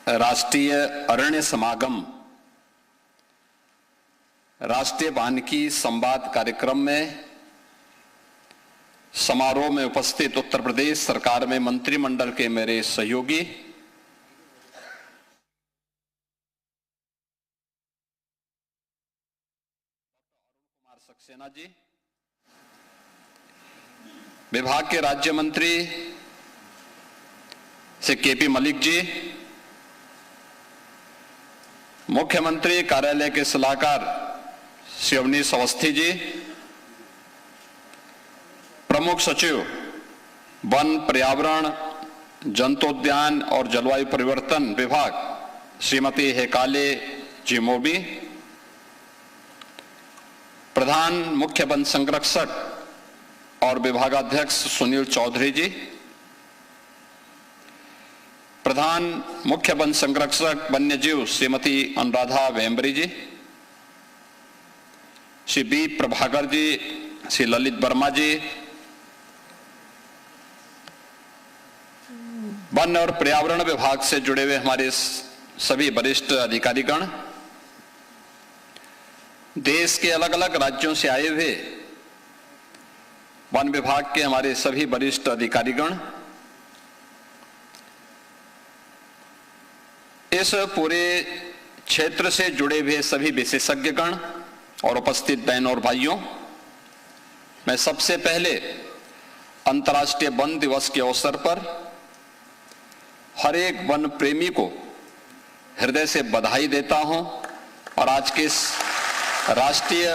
राष्ट्रीय अरण्य समागम राष्ट्रीय वानिकी संवाद कार्यक्रम में समारोह में उपस्थित उत्तर प्रदेश सरकार में मंत्रिमंडल के मेरे सहयोगी, कुमार सक्सेना जी, विभाग के राज्य मंत्री श्री केपी मलिक जी, मुख्यमंत्री कार्यालय के सलाहकार श्री अवनीश अवस्थी जी, प्रमुख सचिव वन, पर्यावरण, जंतुद्यान और जलवायु परिवर्तन विभाग श्रीमती हेकाले जी मोबी, प्रधान मुख्य वन संरक्षक और विभागाध्यक्ष सुनील चौधरी जी, प्रधान मुख्य वन संरक्षक वन्यजीव श्रीमती अनुराधा वेम्बरी जी, श्री बी प्रभाकर जी, श्री ललित वर्मा जी, वन और पर्यावरण विभाग से जुड़े हुए हमारे सभी वरिष्ठ अधिकारीगण, देश के अलग अलग राज्यों से आए हुए वन विभाग के हमारे सभी वरिष्ठ अधिकारीगण, इस पूरे क्षेत्र से जुड़े हुए सभी विशेषज्ञगण और उपस्थित बहनों और भाइयों, मैं सबसे पहले अंतर्राष्ट्रीय वन दिवस के अवसर पर हर एक वन प्रेमी को हृदय से बधाई देता हूं और आज के इस राष्ट्रीय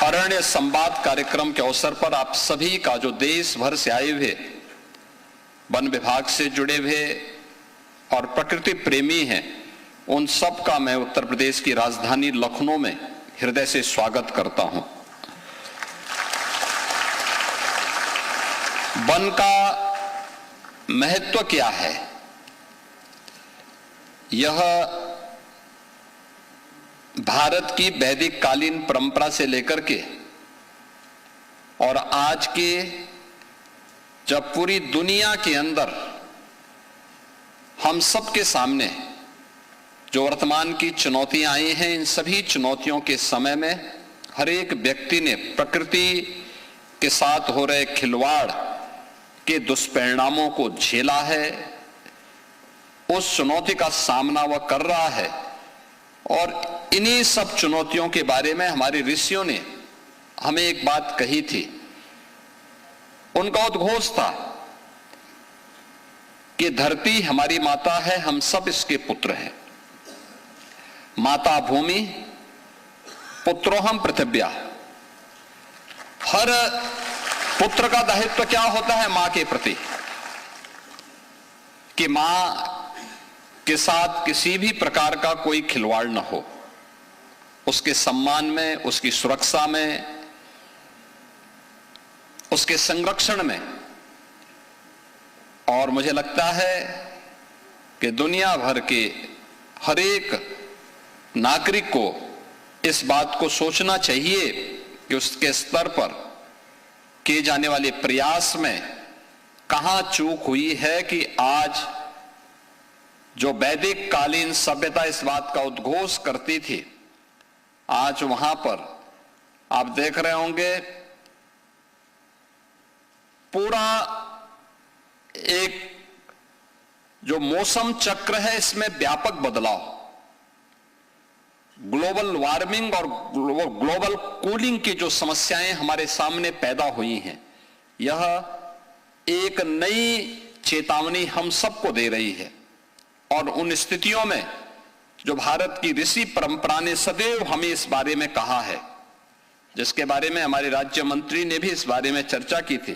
अरण्य संवाद कार्यक्रम के अवसर पर आप सभी का, जो देश भर से आए हुए वन विभाग से जुड़े हुए और प्रकृति प्रेमी हैं, उन सब का मैं उत्तर प्रदेश की राजधानी लखनऊ में हृदय से स्वागत करता हूं। वन का महत्व क्या है, यह भारत की वैदिक कालीन परंपरा से लेकर के और आज के, जब पूरी दुनिया के अंदर हम सबके सामने जो वर्तमान की चुनौतियां आई हैं, इन सभी चुनौतियों के समय में हर एक व्यक्ति ने प्रकृति के साथ हो रहे खिलवाड़ के दुष्परिणामों को झेला है, उस चुनौती का सामना वह कर रहा है। और इन्हीं सब चुनौतियों के बारे में हमारे ऋषियों ने हमें एक बात कही थी। उनका उद्घोष था कि धरती हमारी माता है, हम सब इसके पुत्र हैं। माता भूमि, पुत्रोहम पृथिव्या। हर पुत्र का दायित्व क्या होता है मां के प्रति, कि मां के साथ किसी भी प्रकार का कोई खिलवाड़ न हो, उसके सम्मान में, उसकी सुरक्षा में, उसके संरक्षण में। और मुझे लगता है कि दुनिया भर के हर एक नागरिक को इस बात को सोचना चाहिए कि उसके स्तर पर किए जाने वाले प्रयास में कहां चूक हुई है कि आज जो वैदिक कालीन सभ्यता इस बात का उद्घोष करती थी, आज वहां पर आप देख रहे होंगे पूरा एक जो मौसम चक्र है, इसमें व्यापक बदलाव, ग्लोबल वार्मिंग और ग्लोबल कूलिंग की जो समस्याएं हमारे सामने पैदा हुई हैं, यह एक नई चेतावनी हम सबको दे रही है। और उन स्थितियों में जो भारत की ऋषि परंपरा ने सदैव हमें इस बारे में कहा है, जिसके बारे में हमारे राज्य मंत्री ने भी इस बारे में चर्चा की थी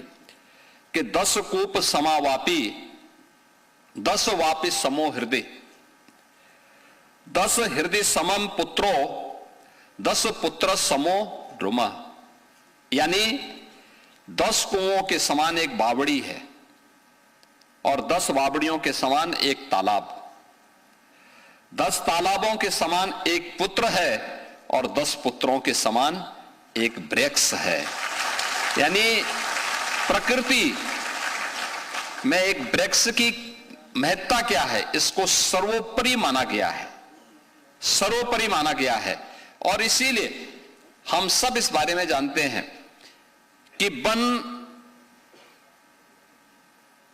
कि 10 कूप समावापी 10 वापि समो हृदय, 10 हृदय समम पुत्रो 10 पुत्र समो ड्रुमा। यानी 10 कुओं के समान एक बावड़ी है और 10 बावड़ियों के समान एक तालाब, 10 तालाबों के समान एक पुत्र है और 10 पुत्रों के समान एक वृक्ष है। यानी प्रकृति में एक वृक्ष की महत्ता क्या है, इसको सर्वोपरि माना गया है, सर्वोपरि माना गया है। और इसीलिए हम सब इस बारे में जानते हैं कि वन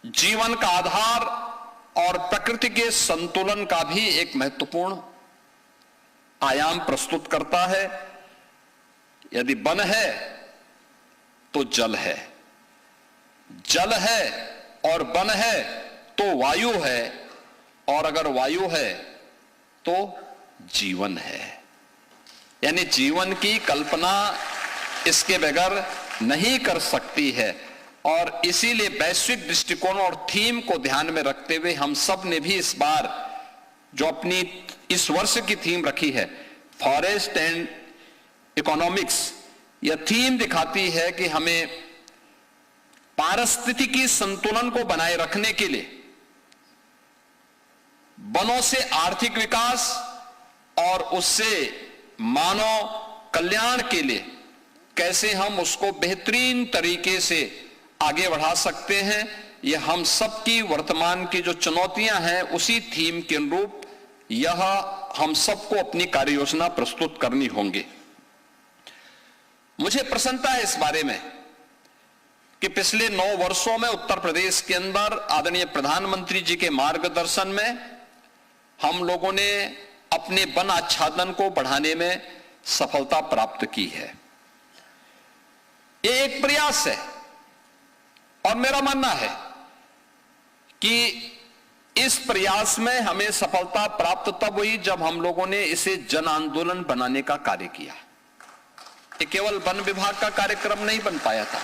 जीवन का आधार और प्रकृति के संतुलन का भी एक महत्वपूर्ण आयाम प्रस्तुत करता है। यदि वन है तो जल है, जल है और वन है तो वायु है, और अगर वायु है तो जीवन है। यानी जीवन की कल्पना इसके बगैर नहीं कर सकती है। और इसीलिए वैश्विक दृष्टिकोण और थीम को ध्यान में रखते हुए हम सब ने भी इस बार जो अपनी इस वर्ष की थीम रखी है, फॉरेस्ट एंड इकोनॉमिक्स, यह थीम दिखाती है कि हमें पारिस्थितिकी संतुलन को बनाए रखने के लिए वनों से आर्थिक विकास और उससे मानव कल्याण के लिए कैसे हम उसको बेहतरीन तरीके से आगे बढ़ा सकते हैं। यह हम सबकी वर्तमान की जो चुनौतियां हैं उसी थीम के अनुरूप यह हम सबको अपनी कार्य योजना प्रस्तुत करनी होंगी। मुझे प्रसन्नता है इस बारे में कि पिछले 9 वर्षों में उत्तर प्रदेश के अंदर आदरणीय प्रधानमंत्री जी के मार्गदर्शन में हम लोगों ने अपने वन आच्छादन को बढ़ाने में सफलता प्राप्त की है। ये एक प्रयास है और मेरा मानना है कि इस प्रयास में हमें सफलता प्राप्त तब हुई जब हम लोगों ने इसे जन आंदोलन बनाने का कार्य किया। ये केवल वन विभाग का कार्यक्रम नहीं बन पाया था।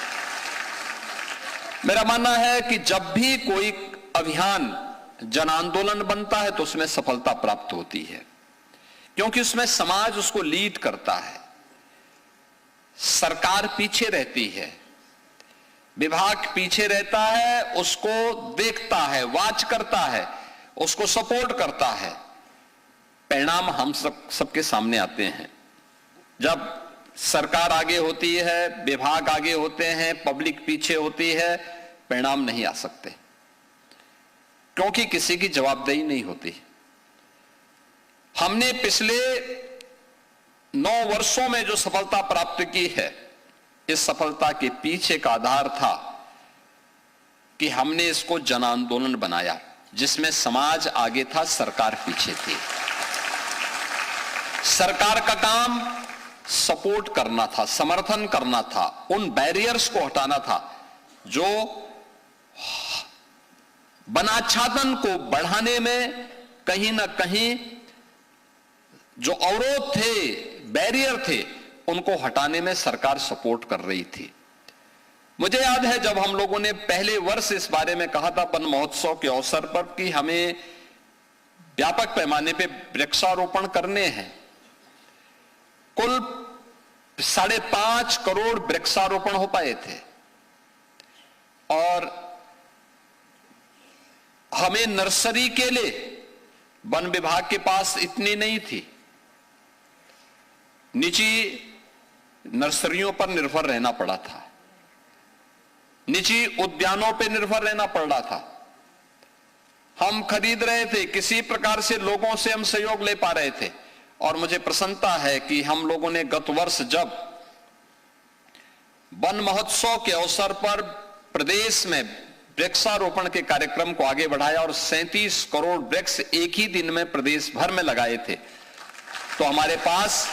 मेरा मानना है कि जब भी कोई अभियान जन आंदोलन बनता है तो उसमें सफलता प्राप्त होती है, क्योंकि उसमें समाज उसको लीड करता है, सरकार पीछे रहती है, विभाग पीछे रहता है, उसको देखता है, वॉच करता है, उसको सपोर्ट करता है। परिणाम हम सबके सामने आते हैं। जब सरकार आगे होती है, विभाग आगे होते हैं, पब्लिक पीछे होती है, परिणाम नहीं आ सकते, क्योंकि किसी की जवाबदेही नहीं होती। हमने पिछले 9 वर्षों में जो सफलता प्राप्त की है, इस सफलता के पीछे का आधार था कि हमने इसको जन आंदोलन बनाया, जिसमें समाज आगे था, सरकार पीछे थी। सरकार का काम सपोर्ट करना था, समर्थन करना था, उन बैरियर्स को हटाना था जो वनाच्छादन को बढ़ाने में कहीं ना कहीं जो अवरोध थे, बैरियर थे, उनको हटाने में सरकार सपोर्ट कर रही थी। मुझे याद है जब हम लोगों ने पहले वर्ष इस बारे में कहा था वन महोत्सव के अवसर पर कि हमें व्यापक पैमाने पे वृक्षारोपण करने हैं। कुल 5.5 करोड़ वृक्षारोपण हो पाए थे और हमें नर्सरी के लिए वन विभाग के पास इतनी नहीं थी। निजी नर्सरियों पर निर्भर रहना पड़ा था, निजी उद्यानों पर निर्भर रहना पड़ रहा था। हम खरीद रहे थे, किसी प्रकार से लोगों से हम सहयोग ले पा रहे थे। और मुझे प्रसन्नता है कि हम लोगों ने गत वर्ष जब वन महोत्सव के अवसर पर प्रदेश में वृक्षारोपण के कार्यक्रम को आगे बढ़ाया और 37 करोड़ वृक्ष एक ही दिन में प्रदेश भर में लगाए थे, तो हमारे पास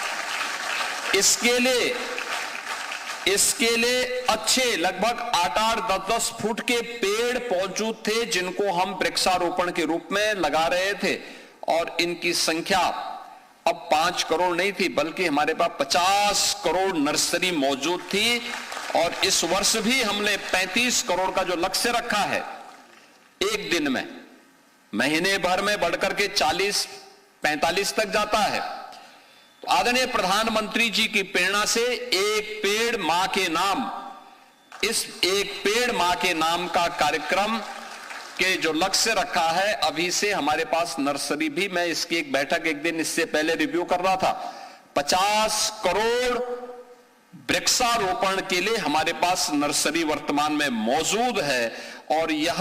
इसके लिए अच्छे लगभग 8-8, 10-10 फुट के पेड़ मौजूद थे, जिनको हम वृक्षारोपण के रूप में लगा रहे थे। और इनकी संख्या अब 5 करोड़ नहीं थी, बल्कि हमारे पास 50 करोड़ नर्सरी मौजूद थी। और इस वर्ष भी हमने 35 करोड़ का जो लक्ष्य रखा है, एक दिन में, महीने भर में बढ़कर के 40-45 तक जाता है। तो आदरणीय प्रधानमंत्री जी की प्रेरणा से एक पेड़ मां के नाम, इस एक पेड़ मां के नाम का कार्यक्रम के जो लक्ष्य रखा है, अभी से हमारे पास नर्सरी भी, मैं इसकी एक बैठक एक दिन इससे पहले रिव्यू कर रहा था, 50 करोड़ वृक्षारोपण के लिए हमारे पास नर्सरी वर्तमान में मौजूद है। और यह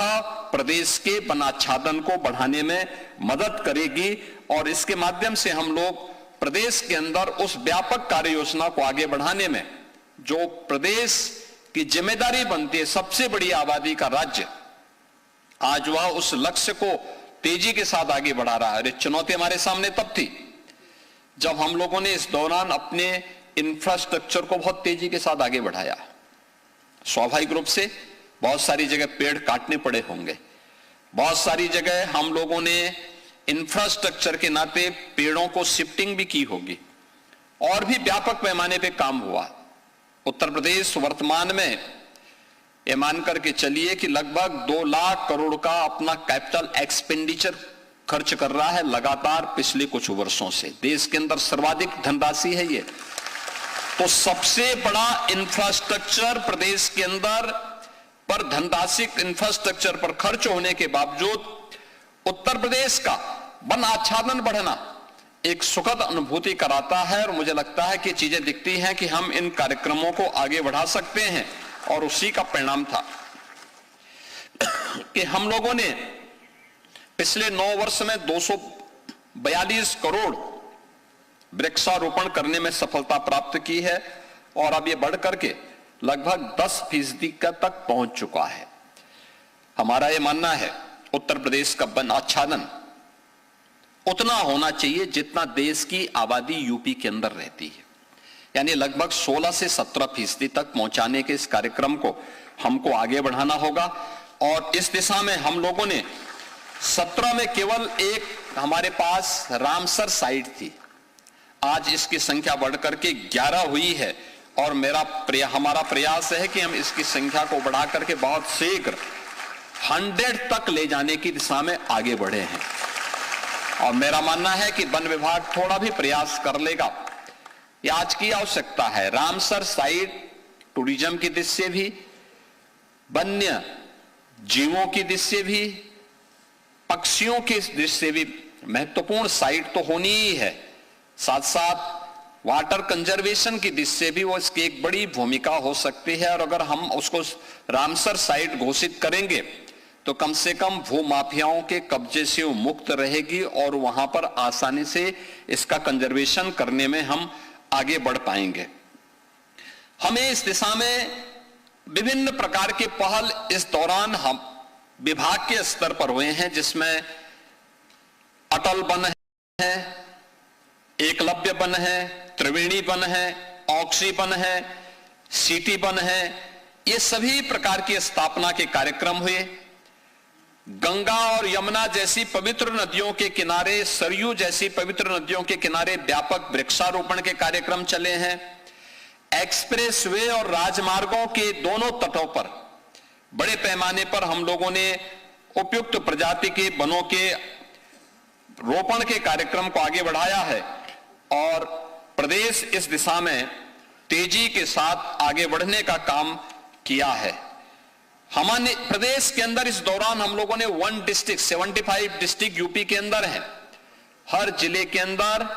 प्रदेश के वन आच्छादन को बढ़ाने में मदद करेगी और इसके माध्यम से हम लोग प्रदेश के अंदर उस व्यापक कार्य योजना को आगे बढ़ाने में जो प्रदेश की जिम्मेदारी बनती है, सबसे बड़ी आबादी का राज्य, आज वह उस लक्ष्य को तेजी के साथ आगे बढ़ा रहा है। चुनौती हमारे सामने तब थी जब हम लोगों ने इस दौरान अपने इंफ्रास्ट्रक्चर को बहुत तेजी के साथ आगे बढ़ाया। स्वाभाविक रूप से बहुत सारी जगह पेड़ काटने पड़े होंगे, बहुत सारी जगह हम लोगों ने इंफ्रास्ट्रक्चर के नाते पेड़ों को शिफ्टिंग भी की होगी और भी व्यापक पैमाने पे काम हुआ। उत्तर प्रदेश वर्तमान में यह मान करके चलिए कि लगभग 2 लाख करोड़ का अपना कैपिटल एक्सपेंडिचर खर्च कर रहा है लगातार पिछले कुछ वर्षों से। देश के अंदर सर्वाधिक धनराशि है ये। तो सबसे बड़ा इंफ्रास्ट्रक्चर प्रदेश के अंदर पर धनराशि इंफ्रास्ट्रक्चर पर खर्च होने के बावजूद उत्तर प्रदेश का वन आच्छादन बढ़ना एक सुखद अनुभूति कराता है और मुझे लगता है कि चीजें दिखती हैं कि हम इन कार्यक्रमों को आगे बढ़ा सकते हैं। और उसी का परिणाम था कि हम लोगों ने पिछले 9 वर्ष में 242 करोड़ वृक्षारोपण करने में सफलता प्राप्त की है और अब ये बढ़ करके लगभग 10% तक पहुंच चुका है। हमारा ये मानना है उत्तर प्रदेश का वन आच्छादन उतना होना चाहिए जितना देश की आबादी यूपी के अंदर रहती है, यानी लगभग 16 से 17% तक पहुंचाने के इस कार्यक्रम को हमको आगे बढ़ाना होगा। और इस दिशा में हम लोगों ने 17 में केवल एक हमारे पास रामसर साइट थी, आज इसकी संख्या बढ़कर के 11 हुई है और हमारा प्रयास है कि हम इसकी संख्या को बढ़ा करके बहुत शीघ्र 100 तक ले जाने की दिशा में आगे बढ़े हैं। और मेरा मानना है कि वन विभाग थोड़ा भी प्रयास कर लेगा, यह आज की आवश्यकता है। रामसर साइट टूरिज्म की दृष्टि से भी, वन्य जीवों की दृष्टि से भी, पक्षियों की दृष्टि से भी महत्वपूर्ण साइट तो होनी ही है, साथ साथ वाटर कंजर्वेशन की दृष्टि से भी वो इसकी एक बड़ी भूमिका हो सकती है। और अगर हम उसको रामसर साइट घोषित करेंगे तो कम से कम भूमाफियाओं के कब्जे से वो मुक्त रहेगी और वहां पर आसानी से इसका कंजर्वेशन करने में हम आगे बढ़ पाएंगे। हमें इस दिशा में विभिन्न प्रकार के पहल इस दौरान हम विभाग के स्तर पर हुए हैं, जिसमें अटल वन है, एकलव्य वन है, त्रिवेणी वन है, ऑक्सी वन है, सिटी वन है, ये सभी प्रकार की स्थापना के कार्यक्रम हुए। गंगा और यमुना जैसी पवित्र नदियों के किनारे, सरयू जैसी पवित्र नदियों के किनारे व्यापक वृक्षारोपण के कार्यक्रम चले हैं। एक्सप्रेसवे और राजमार्गों के दोनों तटों पर बड़े पैमाने पर हम लोगों ने उपयुक्त प्रजाति के वनों के रोपण के कार्यक्रम को आगे बढ़ाया है और प्रदेश इस दिशा में तेजी के साथ आगे बढ़ने का काम किया है। हमारे प्रदेश के अंदर इस दौरान हम लोगों ने 1 डिस्ट्रिक्ट 75 डिस्ट्रिक्ट यूपी के अंदर है, हर जिले के अंदर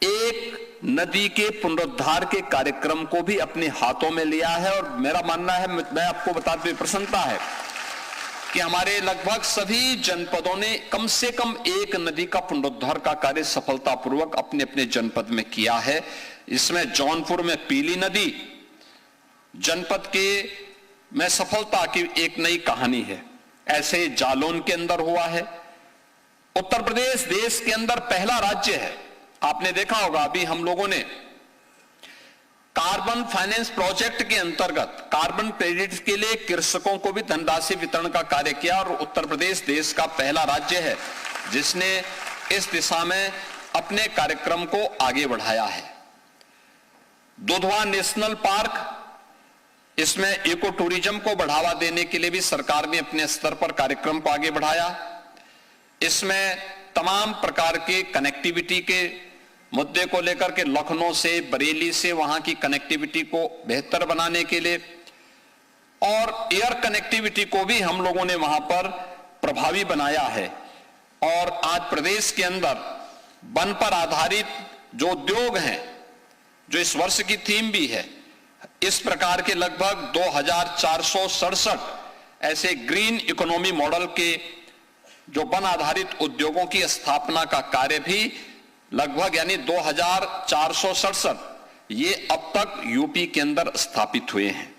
एक नदी के पुनरुद्धार के कार्यक्रम को भी अपने हाथों में लिया है। और मेरा मानना है, मैं आपको बताते हुए प्रसन्नता है कि हमारे लगभग सभी जनपदों ने कम से कम एक नदी का पुनरुद्धार का कार्य सफलतापूर्वक अपने अपने जनपद में किया है। इसमें जौनपुर में पीली नदी जनपद के में सफलता की एक नई कहानी है, ऐसे जालौन के अंदर हुआ है। उत्तर प्रदेश देश के अंदर पहला राज्य है, आपने देखा होगा अभी हम लोगों ने कार्बन फाइनेंस प्रोजेक्ट के अंतर्गत कार्बन क्रेडिट के लिए कृषकों को भी धनराशि वितरण का कार्य किया और उत्तर प्रदेश देश का पहला राज्य है जिसने इस दिशा में अपने कार्यक्रम को आगे बढ़ाया है। दुधवा नेशनल पार्क, इसमें इको टूरिज्म को बढ़ावा देने के लिए भी सरकार ने अपने स्तर पर कार्यक्रम को आगे बढ़ाया। इसमें तमाम प्रकार के कनेक्टिविटी के मुद्दे को लेकर के लखनऊ से, बरेली से वहां की कनेक्टिविटी को बेहतर बनाने के लिए और एयर कनेक्टिविटी को भी हम लोगों ने वहां पर प्रभावी बनाया है। और आज प्रदेश के अंदर वन पर आधारित जो उद्योग हैं, जो इस वर्ष की थीम भी है, इस प्रकार के लगभग 2467 ऐसे ग्रीन इकोनॉमी मॉडल के जो वन आधारित उद्योगों की स्थापना का कार्य भी लगभग यानी 2467 ये अब तक यूपी के अंदर स्थापित हुए हैं।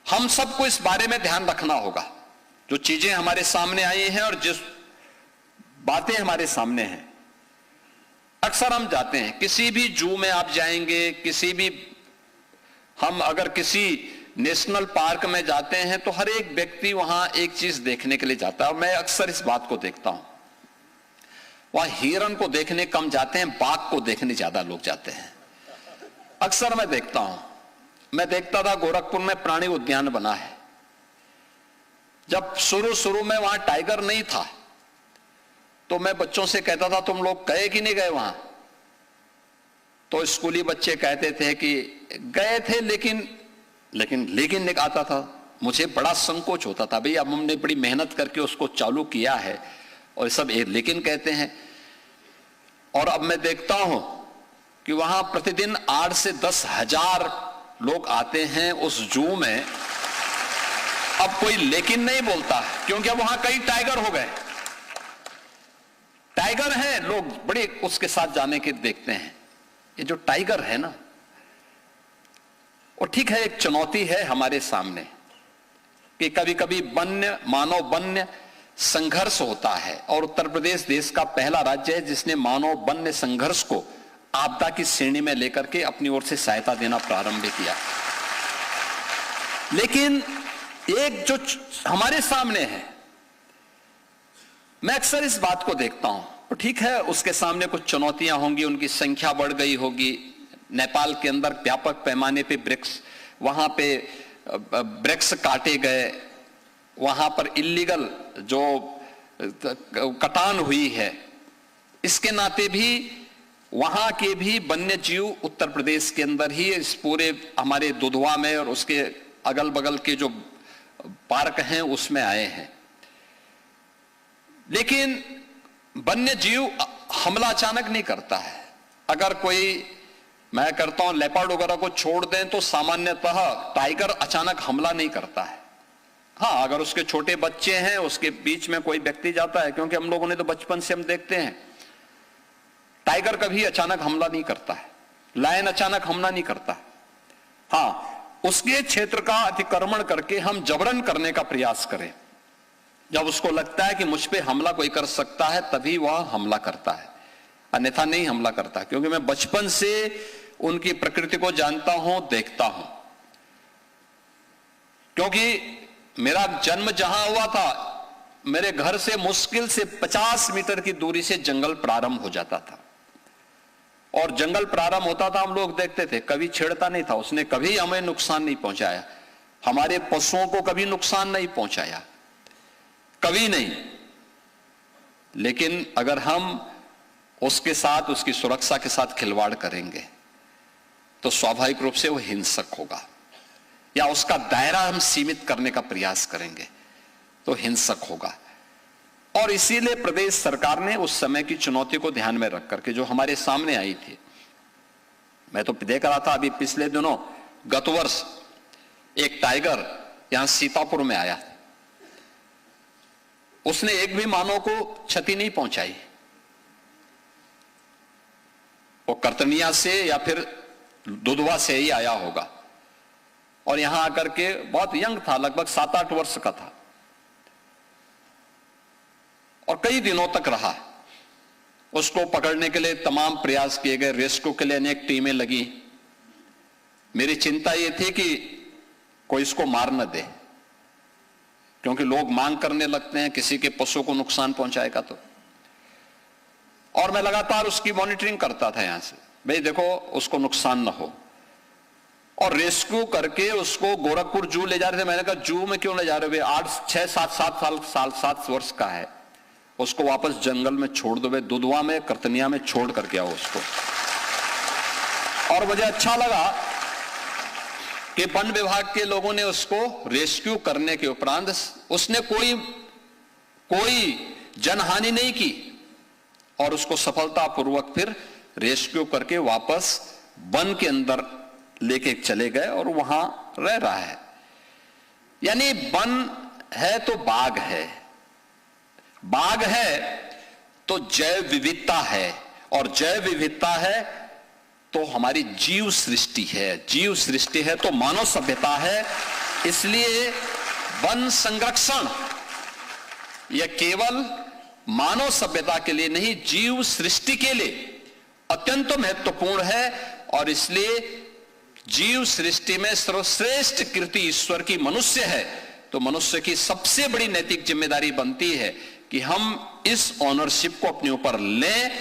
हम सबको इस बारे में ध्यान रखना होगा, जो चीजें हमारे सामने आई हैं और जिस बातें हमारे सामने हैं। अक्सर हम जाते हैं, किसी भी जू में आप जाएंगे, हम अगर किसी नेशनल पार्क में जाते हैं तो हर एक व्यक्ति वहां एक चीज देखने के लिए जाता है, और मैं अक्सर इस बात को देखता हूं, वहां हिरण को देखने कम जाते हैं, बाघ को देखने ज्यादा लोग जाते हैं। अक्सर मैं देखता था गोरखपुर में प्राणी उद्यान बना है, जब शुरू में वहां टाइगर नहीं था तो मैं बच्चों से कहता था तुम लोग गए कि नहीं गए वहां, तो स्कूली बच्चे कहते थे कि गए थे लेकिन आता था। मुझे बड़ा संकोच होता था, भाई अब हमने बड़ी मेहनत करके उसको चालू किया है और सब लेकिन कहते हैं। और अब मैं देखता हूं कि वहां प्रतिदिन 8 से 10 हजार लोग आते हैं उस जू में। अब कोई लेकिन नहीं बोलता, क्योंकि अब वहां कई टाइगर हो गए, टाइगर हैं, लोग बड़े उसके साथ जाने के देखते हैं। ये जो टाइगर है ना, और ठीक है, एक चुनौती है हमारे सामने कि कभी कभी मानव वन्य संघर्ष होता है, और उत्तर प्रदेश देश का पहला राज्य है जिसने मानव वन्य संघर्ष को आपदा की श्रेणी में लेकर के अपनी ओर से सहायता देना प्रारंभ किया। लेकिन एक जो हमारे सामने है, मैं अक्सर इस बात को देखता हूं, तो ठीक है उसके सामने कुछ चुनौतियां होंगी, उनकी संख्या बढ़ गई होगी। नेपाल के अंदर व्यापक पैमाने पे वहां पे वृक्ष काटे गए, वहां पर इल्लीगल जो कटान हुई है, इसके नाते भी वहां के भी वन्य जीव उत्तर प्रदेश के अंदर ही इस पूरे हमारे दुधवा में और उसके अगल बगल के जो पार्क हैं उसमें आए हैं। लेकिन वन्य जीव हमला अचानक नहीं करता है। अगर मैं करता हूं लेपर्ड वगैरह को छोड़ दें तो सामान्यतः टाइगर अचानक हमला नहीं करता है। हाँ, अगर उसके छोटे बच्चे हैं, उसके बीच में कोई व्यक्ति जाता है, क्योंकि हम लोगों ने तो बचपन से हम देखते हैं टाइगर कभी अचानक हमला नहीं करता है, लायन अचानक हमला नहीं करता। हाँ, उसके क्षेत्र का अतिक्रमण करके हम जबरन करने का प्रयास करें, जब उसको लगता है कि मुझ पे हमला कोई कर सकता है तभी वह हमला करता है, अन्यथा नहीं हमला करता। क्योंकि मैं बचपन से उनकी प्रकृति को जानता हूं, देखता हूं। क्योंकि मेरा जन्म जहां हुआ था, मेरे घर से मुश्किल से 50 मीटर की दूरी से जंगल प्रारंभ हो जाता था, और जंगल प्रारंभ होता था, हम लोग देखते थे, कभी छेड़ता नहीं था, उसने कभी हमें नुकसान नहीं पहुंचाया, हमारे पशुओं को कभी नुकसान नहीं पहुंचाया, कभी नहीं। लेकिन अगर हम उसके साथ, उसकी सुरक्षा के साथ खिलवाड़ करेंगे तो स्वाभाविक रूप से वो हिंसक होगा, या उसका दायरा हम सीमित करने का प्रयास करेंगे तो हिंसक होगा। और इसीलिए प्रदेश सरकार ने उस समय की चुनौती को ध्यान में रख करके जो हमारे सामने आई थी, मैं तो देख रहा था अभी पिछले दिनों, गत वर्ष एक टाइगर यहां सीतापुर में आया, उसने एक भी मानव को क्षति नहीं पहुंचाई। वो कर्तनिया से या फिर दुधवा से ही आया होगा, और यहां आकर के बहुत यंग था, लगभग 7-8 वर्ष का था, और कई दिनों तक रहा। उसको पकड़ने के लिए तमाम प्रयास किए गए, रेस्क्यू के लिए अनेक टीमें लगी। मेरी चिंता यह थी कि कोई इसको मार न दे, क्योंकि लोग मांग करने लगते हैं किसी के पशु को नुकसान पहुंचाएगा तो। और मैं लगातार उसकी मॉनिटरिंग करता था यहां से, भाई देखो उसको नुकसान ना हो, और रेस्क्यू करके उसको गोरखपुर जू ले जा रहे थे। मैंने कहा जू में क्यों ले जा रहे हो, 7 वर्ष का है, उसको वापस जंगल में छोड़ दो, दुधवा में कर्तनिया में छोड़ करके आओ उसको। और मुझे अच्छा लगा कि वन विभाग के लोगों ने उसको रेस्क्यू करने के उपरांत उसने कोई जनहानि नहीं की, और उसको सफलतापूर्वक फिर रेस्क्यू करके वापस वन के अंदर लेके चले गए और वहां रह रहा है। यानी वन है तो बाघ है, बाघ है तो जैव विविधता है, और जैव विविधता है तो हमारी जीव सृष्टि है, जीव सृष्टि है तो मानव सभ्यता है। इसलिए वन संरक्षण यह केवल मानव सभ्यता के लिए नहीं, जीव सृष्टि के लिए अत्यंत महत्वपूर्ण है। और इसलिए जीव सृष्टि में सर्वश्रेष्ठ कृति ईश्वर की मनुष्य है, तो मनुष्य की सबसे बड़ी नैतिक जिम्मेदारी बनती है कि हम इस ऑनरशिप को अपने ऊपर लें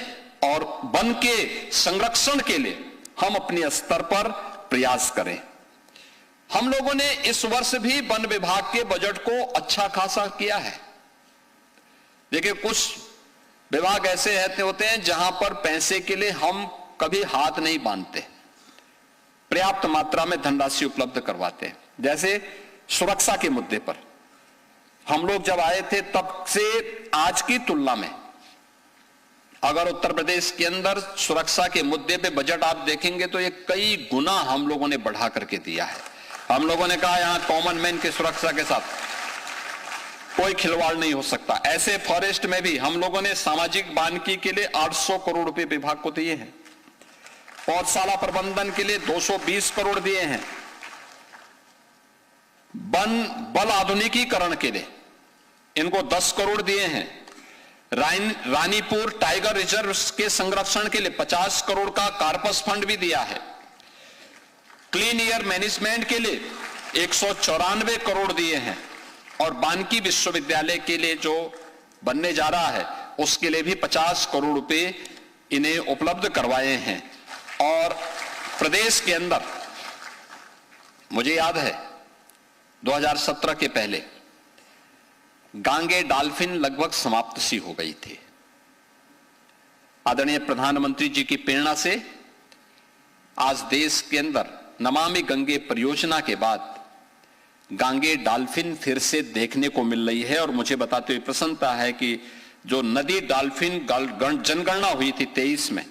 और वन के संरक्षण के लिए हम अपने स्तर पर प्रयास करें। हम लोगों ने इस वर्ष भी वन विभाग के बजट को अच्छा खासा किया है। देखिए, कुछ विभाग ऐसे होते हैं जहां पर पैसे के लिए हम कभी हाथ नहीं बांधते, पर्याप्त मात्रा में धनराशि उपलब्ध करवाते हैं। जैसे सुरक्षा के मुद्दे पर हम लोग जब आए थे तब से आज की तुलना में अगर उत्तर प्रदेश के अंदर सुरक्षा के मुद्दे पे बजट आप देखेंगे तो ये कई गुना हम लोगों ने बढ़ा करके दिया है। हम लोगों ने कहा यहां कॉमन मैन की सुरक्षा के साथ कोई खिलवाड़ नहीं हो सकता। ऐसे फॉरेस्ट में भी हम लोगों ने सामाजिक वानिकी के लिए 800 करोड़ रुपए विभाग को दिए हैं, पौधशाला प्रबंधन के लिए 220 करोड़ दिए हैं, वन बल आधुनिकीकरण के लिए इनको 10 करोड़ दिए हैं, रानीपुर टाइगर रिजर्व के संरक्षण के लिए 50 करोड़ का कार्पस फंड भी दिया है, क्लीन एयर मैनेजमेंट के लिए 194 करोड़ दिए हैं, और वानिकी विश्वविद्यालय के लिए जो बनने जा रहा है उसके लिए भी 50 करोड़ रुपए इन्हें उपलब्ध करवाए हैं। और प्रदेश के अंदर मुझे याद है 2017 के पहले गांगे डॉल्फिन लगभग समाप्त सी हो गई थी। आदरणीय प्रधानमंत्री जी की प्रेरणा से आज देश के अंदर नमामि गंगे परियोजना के बाद गांगे डॉल्फिन फिर से देखने को मिल रही है। और मुझे बताते हुए प्रसन्नता है कि जो नदी डॉल्फिन जनगणना हुई थी 23 में,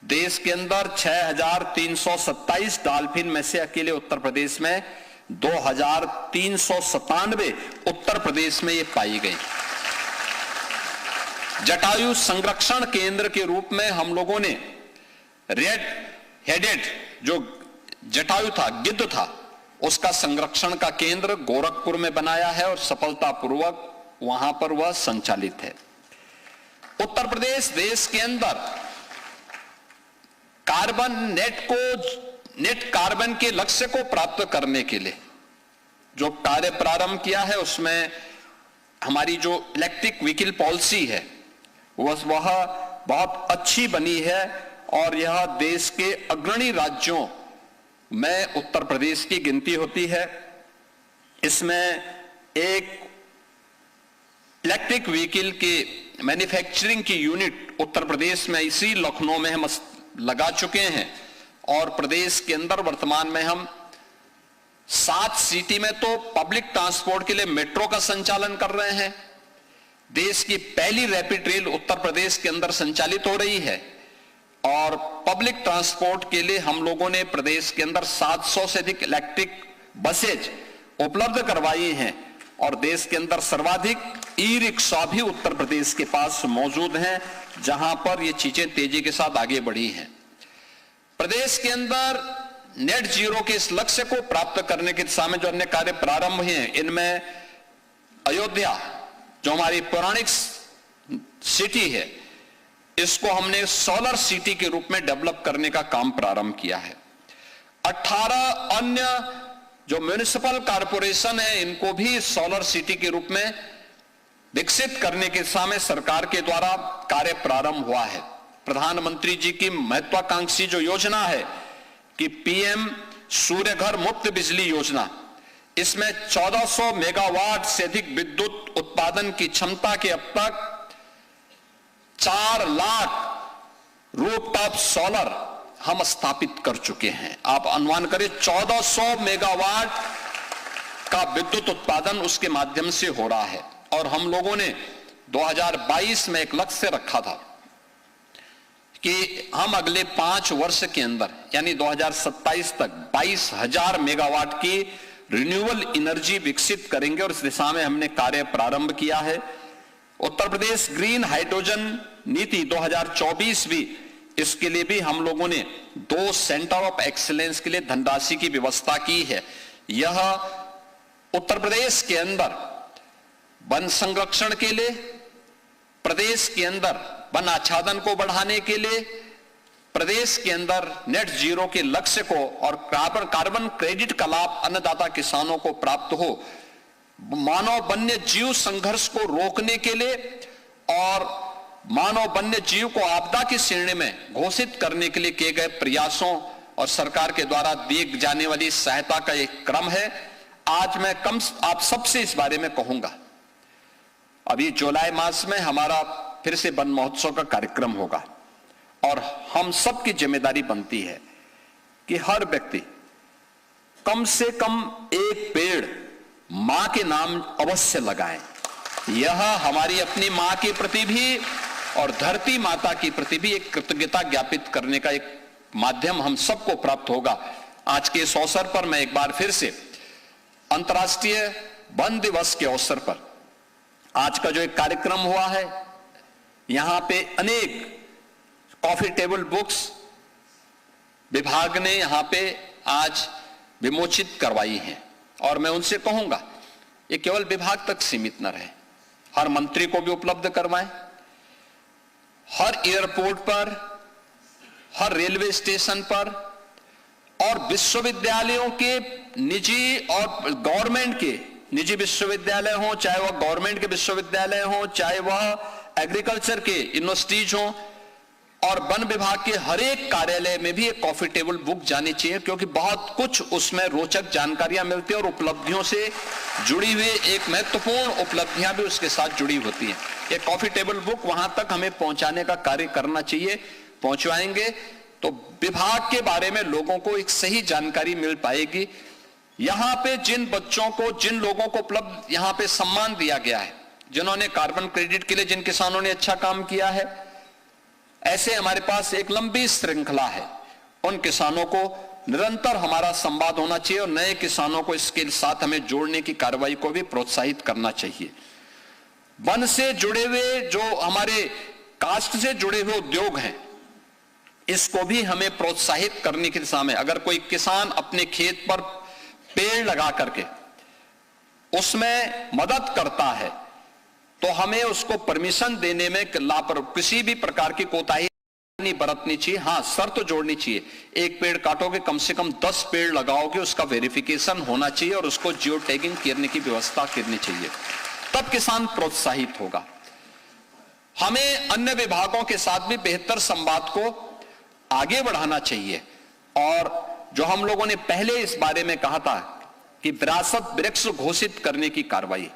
देश के अंदर 6,327 डॉल्फिन में से अकेले उत्तर प्रदेश में 2,397 उत्तर प्रदेश में ये पाई गई। जटायु संरक्षण केंद्र के रूप में हम लोगों ने रेड हेडेड जो जटायु था, गिद्ध था, उसका संरक्षण का केंद्र गोरखपुर में बनाया है और सफलतापूर्वक वहां पर वह संचालित है। उत्तर प्रदेश देश के अंदर कार्बन नेट कार्बन के लक्ष्य को प्राप्त करने के लिए जो कार्य प्रारंभ किया है उसमें हमारी जो इलेक्ट्रिक व्हीकल पॉलिसी है वह बहुत अच्छी बनी है और यह देश के अग्रणी राज्यों में उत्तर प्रदेश की गिनती होती है। इसमें एक इलेक्ट्रिक व्हीकल के मैन्युफैक्चरिंग की यूनिट उत्तर प्रदेश में इसी लखनऊ में हम लगा चुके हैं और प्रदेश के अंदर वर्तमान में हम 7 सिटी में तो पब्लिक ट्रांसपोर्ट के लिए मेट्रो का संचालन कर रहे हैं। देश की पहली रैपिड रेल उत्तर प्रदेश के अंदर संचालित हो रही है और पब्लिक ट्रांसपोर्ट के लिए हम लोगों ने प्रदेश के अंदर 700 से अधिक इलेक्ट्रिक बसेज उपलब्ध करवाई हैं और देश के अंदर सर्वाधिक ई रिक्शा भी उत्तर प्रदेश के पास मौजूद हैं, जहां पर ये चीजें तेजी के साथ आगे बढ़ी हैं। प्रदेश के अंदर नेट जीरो के इस लक्ष्य को प्राप्त करने की दिशा में जो अन्य कार्य प्रारंभ हुए हैं, इनमें अयोध्या जो हमारी पौराणिक सिटी है, इसको हमने सोलर सिटी के रूप में डेवलप करने का काम प्रारंभ किया है। 18 अन्य जो म्युनिसिपल कॉरपोरेशन है, इनको भी सोलर सिटी के रूप में विकसित करने के दिशा में सरकार के द्वारा कार्य प्रारंभ हुआ है। प्रधानमंत्री जी की महत्वाकांक्षी जो योजना है कि पीएम सूर्य घर मुफ्त बिजली योजना, इसमें 1400 मेगावाट से अधिक विद्युत उत्पादन की क्षमता के अब तक 4 लाख रूफटॉप सोलर हम स्थापित कर चुके हैं। आप अनुमान करें 1400 मेगावाट का विद्युत उत्पादन उसके माध्यम से हो रहा है और हम लोगों ने 2022 में एक लक्ष्य रखा था कि हम अगले 5 वर्ष के अंदर यानी 2027 तक 22,000 मेगावाट की रिन्यूएबल एनर्जी विकसित करेंगे और इस दिशा में हमने कार्य प्रारंभ किया है। उत्तर प्रदेश ग्रीन हाइड्रोजन नीति 2024 भी, इसके लिए भी हम लोगों ने 2 सेंटर ऑफ एक्सीलेंस के लिए धनराशि की व्यवस्था की है। यह उत्तर प्रदेश के अंदर वन संरक्षण के लिए, प्रदेश के अंदर वन आच्छादन को बढ़ाने के लिए, प्रदेश के अंदर नेट जीरो के लक्ष्य को और कार्बन क्रेडिट का लाभ अन्नदाता किसानों को प्राप्त हो, मानव वन्य जीव संघर्ष को रोकने के लिए और मानव वन्य जीव को आपदा की श्रेणी में घोषित करने के लिए किए गए प्रयासों और सरकार के द्वारा दी जाने वाली सहायता का एक क्रम है। आज मैं आप सबसे इस बारे में कहूंगा। अभी जुलाई मास में हमारा फिर से वन महोत्सव का कार्यक्रम होगा और हम सब की जिम्मेदारी बनती है कि हर व्यक्ति कम से कम एक पेड़ मां के नाम अवश्य लगाएं। यह हमारी अपनी मां के प्रति भी और धरती माता की प्रति भी एक कृतज्ञता ज्ञापित करने का एक माध्यम हम सबको प्राप्त होगा। आज के इस अवसर पर मैं एक बार फिर से अंतर्राष्ट्रीय वन दिवस के अवसर पर आज का जो एक कार्यक्रम हुआ है, यहां पे अनेक कॉफी टेबल बुक्स विभाग ने यहां पे आज विमोचित करवाई हैं और मैं उनसे कहूंगा ये केवल विभाग तक सीमित न रहे, हर मंत्री को भी उपलब्ध करवाएं। हर एयरपोर्ट पर, हर रेलवे स्टेशन पर और विश्वविद्यालयों के निजी और गवर्नमेंट के निजी विश्वविद्यालय हो, चाहे वह गवर्नमेंट के विश्वविद्यालय हो, चाहे वह एग्रीकल्चर के यूनिवर्सिटीज हो, और वन विभाग के हर एक कार्यालय में भी एक कॉफी टेबल बुक जानी चाहिए, क्योंकि बहुत कुछ उसमें रोचक जानकारियां मिलती है और उपलब्धियों से जुड़ी हुई एक महत्वपूर्ण उपलब्धियां भी उसके साथ जुड़ी होती हैं। एक कॉफी टेबल बुक वहां तक हमें पहुंचाने का कार्य करना चाहिए। पहुंचवाएंगे तो विभाग के बारे में लोगों को एक सही जानकारी मिल पाएगी। यहां पे जिन बच्चों को, जिन लोगों को उपलब्ध यहां पे सम्मान दिया गया है, जिन्होंने कार्बन क्रेडिट के लिए जिन किसानों ने अच्छा काम किया है, ऐसे हमारे पास एक लंबी श्रृंखला है। उन किसानों को निरंतर हमारा संवाद होना चाहिए और नए किसानों को इसके साथ हमें जोड़ने की कार्रवाई को भी प्रोत्साहित करना चाहिए। वन से जुड़े हुए जो हमारे कास्ट से जुड़े हुए उद्योग हैं, इसको भी हमें प्रोत्साहित करने की दिशा में, अगर कोई किसान अपने खेत पर पेड़ लगा करके उसमें मदद करता है तो हमें उसको परमिशन देने में किसी भी प्रकार की कोताही नहीं बरतनी चाहिए। हां, शर्त तो जोड़नी चाहिए, एक पेड़ काटोगे कम से कम 10 पेड़ लगाओगे, उसका वेरिफिकेशन होना चाहिए और उसको जियो टैगिंग करने की व्यवस्था करनी चाहिए, तब किसान प्रोत्साहित होगा। हमें अन्य विभागों के साथ भी बेहतर संवाद को आगे बढ़ाना चाहिए। और जो हम लोगों ने पहले इस बारे में कहा था कि विरासत वृक्ष घोषित करने की कार्रवाई,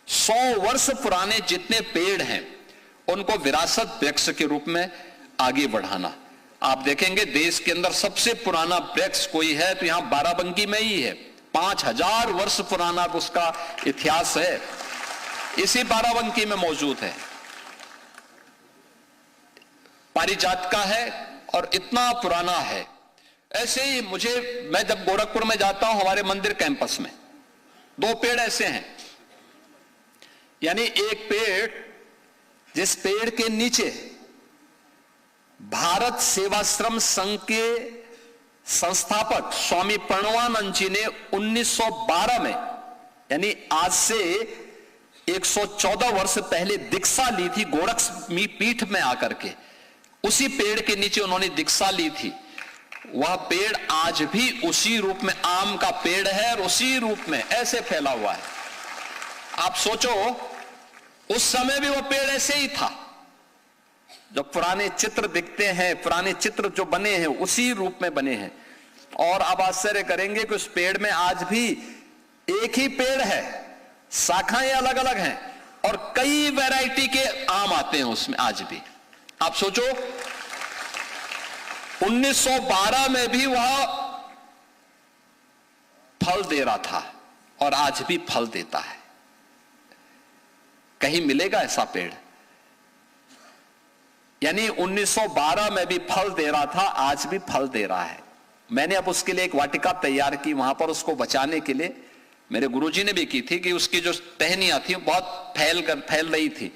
100 वर्ष पुराने जितने पेड़ हैं उनको विरासत वृक्ष के रूप में आगे बढ़ाना। आप देखेंगे देश के अंदर सबसे पुराना वृक्ष कोई है तो यहां बाराबंकी में ही है, 5000 वर्ष पुराना उसका इतिहास है, इसी बाराबंकी में मौजूद है। पारिजात का है और इतना पुराना है। ऐसे ही मैं जब गोरखपुर में जाता हूं, हमारे मंदिर कैंपस में 2 पेड़ ऐसे हैं, यानी एक पेड़, जिस पेड़ के नीचे भारत सेवाश्रम संघ के संस्थापक स्वामी प्रणवानंद जी ने 1912 में, यानी आज से 114 वर्ष पहले दीक्षा ली थी गोरखमी पीठ में आकर के, उसी पेड़ के नीचे उन्होंने दीक्षा ली थी। वह पेड़ आज भी उसी रूप में आम का पेड़ है और उसी रूप में ऐसे फैला हुआ है। आप सोचो, उस समय भी वह पेड़ ऐसे ही था। जो पुराने चित्र दिखते हैं, पुराने चित्र जो बने हैं उसी रूप में बने हैं। और आप आश्चर्य करेंगे कि उस पेड़ में आज भी एक ही पेड़ है, शाखाएं अलग अलग हैं और कई वैरायटी के आम आते हैं उसमें आज भी। आप सोचो, 1912 में भी वह फल दे रहा था और आज भी फल देता है। कहीं मिलेगा ऐसा पेड़? यानी 1912 में भी फल दे रहा था, आज भी फल दे रहा है। मैंने अब उसके लिए एक वाटिका तैयार की, वहां पर उसको बचाने के लिए मेरे गुरुजी ने भी की थी कि उसकी जो टहनियां थी बहुत फैल रही थी,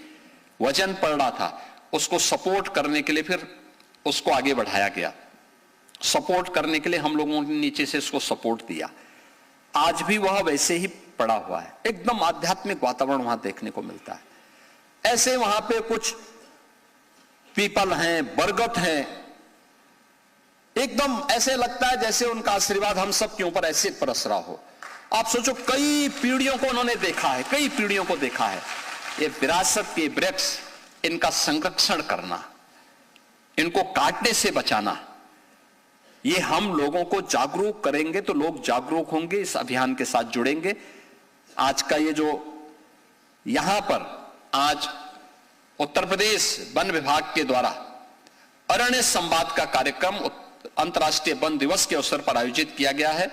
वजन पड़ रहा था, उसको सपोर्ट करने के लिए फिर उसको आगे बढ़ाया गया। सपोर्ट करने के लिए हम लोगों ने नीचे से उसको सपोर्ट दिया। आज भी वह वैसे ही पड़ा हुआ है, एकदम आध्यात्मिक वातावरण वहां देखने को मिलता है। ऐसे वहां पे कुछ पीपल हैं, बरगद हैं, एकदम ऐसे लगता है जैसे उनका आशीर्वाद हम सब के ऊपर ऐसे बरस रहा हो। आप सोचो, कई पीढ़ियों को उन्होंने देखा है, कई पीढ़ियों को देखा है। ये विरासत के वृक्ष, इनका संरक्षण करना, इनको काटने से बचाना, ये हम लोगों को जागरूक करेंगे तो लोग जागरूक होंगे, इस अभियान के साथ जुड़ेंगे। आज का ये जो यहां पर आज उत्तर प्रदेश वन विभाग के द्वारा अरण्य संवाद का कार्यक्रम अंतर्राष्ट्रीय वन दिवस के अवसर पर आयोजित किया गया है।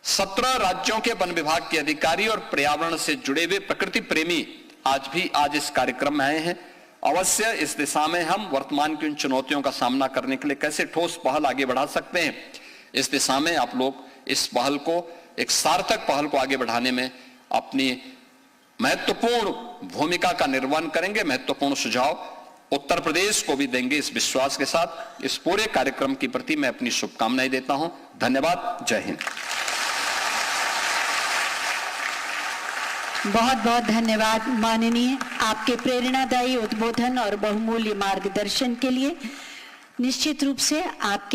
17 राज्यों के वन विभाग के अधिकारी और पर्यावरण से जुड़े हुए प्रकृति प्रेमी आज इस कार्यक्रम में आए हैं। अवश्य इस दिशा में हम वर्तमान की उन चुनौतियों का सामना करने के लिए कैसे ठोस पहल आगे बढ़ा सकते हैं, इस दिशा में आप लोग इस पहल को, एक सार्थक पहल को आगे बढ़ाने में अपनी महत्वपूर्ण भूमिका का निर्वहन करेंगे। महत्वपूर्ण सुझाव उत्तर प्रदेश को भी देंगे, इस विश्वास के साथ इस पूरे कार्यक्रम के प्रति मैं अपनी शुभकामनाएं देता हूं। धन्यवाद। जय हिंद। बहुत बहुत धन्यवाद माननीय, आपके प्रेरणादायी उद्बोधन और बहुमूल्य मार्गदर्शन के लिए। निश्चित रूप से आपके